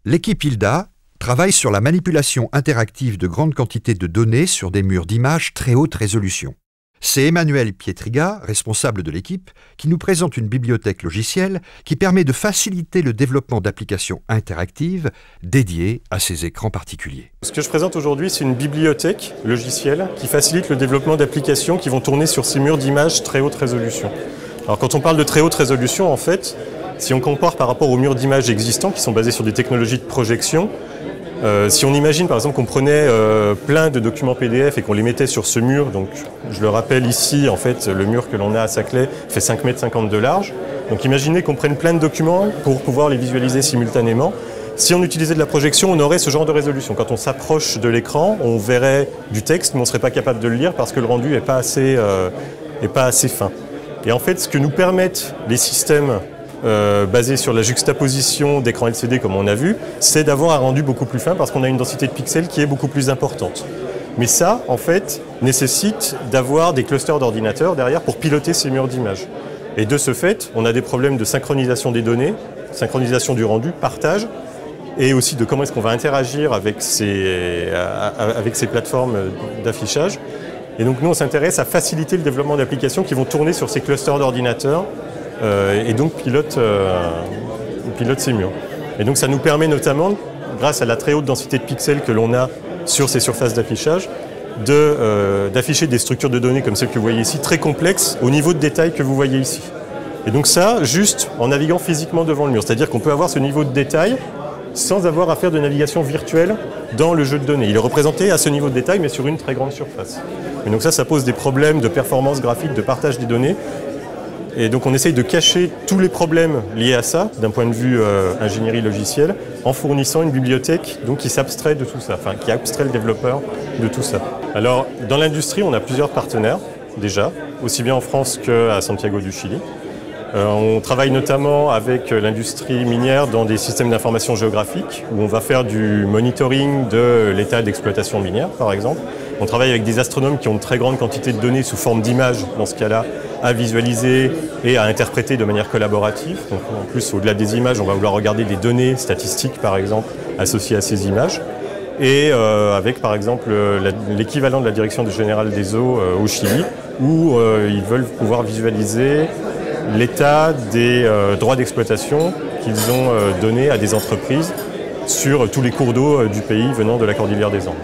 L'équipe Hilda travaille sur la manipulation interactive de grandes quantités de données sur des murs d'images très haute résolution. C'est Emmanuel Pietriga, responsable de l'équipe, qui nous présente une bibliothèque logicielle qui permet de faciliter le développement d'applications interactives dédiées à ces écrans particuliers. Ce que je présente aujourd'hui, c'est une bibliothèque logicielle qui facilite le développement d'applications qui vont tourner sur ces murs d'images très haute résolution. Alors quand on parle de très haute résolution, en fait, si on compare par rapport aux murs d'images existants qui sont basés sur des technologies de projection, si on imagine par exemple qu'on prenait plein de documents PDF et qu'on les mettait sur ce mur, donc je le rappelle ici, en fait, le mur que l'on a à Saclay fait 5,50 m de large. Donc imaginez qu'on prenne plein de documents pour pouvoir les visualiser simultanément. Si on utilisait de la projection, on aurait ce genre de résolution. Quand on s'approche de l'écran, on verrait du texte, mais on ne serait pas capable de le lire parce que le rendu n'est pas assez fin. Et en fait, ce que nous permettent les systèmes basé sur la juxtaposition d'écran LCD comme on a vu, c'est d'avoir un rendu beaucoup plus fin parce qu'on a une densité de pixels qui est beaucoup plus importante. Mais ça, en fait, nécessite d'avoir des clusters d'ordinateurs derrière pour piloter ces murs d'images. Et de ce fait, on a des problèmes de synchronisation des données, synchronisation du rendu, partage, et aussi de comment est-ce qu'on va interagir avec ces plateformes d'affichage. Et donc nous, on s'intéresse à faciliter le développement d'applications qui vont tourner sur ces clusters d'ordinateurs et donc pilote ces murs. Et donc ça nous permet notamment, grâce à la très haute densité de pixels que l'on a sur ces surfaces d'affichage, d'afficher des structures de données comme celles que vous voyez ici, très complexes au niveau de détail que vous voyez ici. Et donc ça, juste en naviguant physiquement devant le mur. C'est-à-dire qu'on peut avoir ce niveau de détail sans avoir à faire de navigation virtuelle dans le jeu de données. Il est représenté à ce niveau de détail, mais sur une très grande surface. Et donc ça pose des problèmes de performance graphique, de partage des données. Et donc on essaye de cacher tous les problèmes liés à ça, d'un point de vue ingénierie logicielle, en fournissant une bibliothèque donc, qui s'abstrait de tout ça, enfin qui abstrait le développeur de tout ça. Alors dans l'industrie, on a plusieurs partenaires déjà, aussi bien en France qu'à Santiago du Chili. On travaille notamment avec l'industrie minière dans des systèmes d'information géographique, où on va faire du monitoring de l'état d'exploitation minière, par exemple. On travaille avec des astronomes qui ont de très grandes quantités de données sous forme d'images, dans ce cas-là, à visualiser et à interpréter de manière collaborative. Donc, en plus, au-delà des images, on va vouloir regarder des données statistiques, par exemple, associées à ces images. Et avec, par exemple, l'équivalent de la Direction générale des eaux au Chili, où ils veulent pouvoir visualiser l'état des droits d'exploitation qu'ils ont donnés à des entreprises sur tous les cours d'eau du pays venant de la Cordillère des Andes.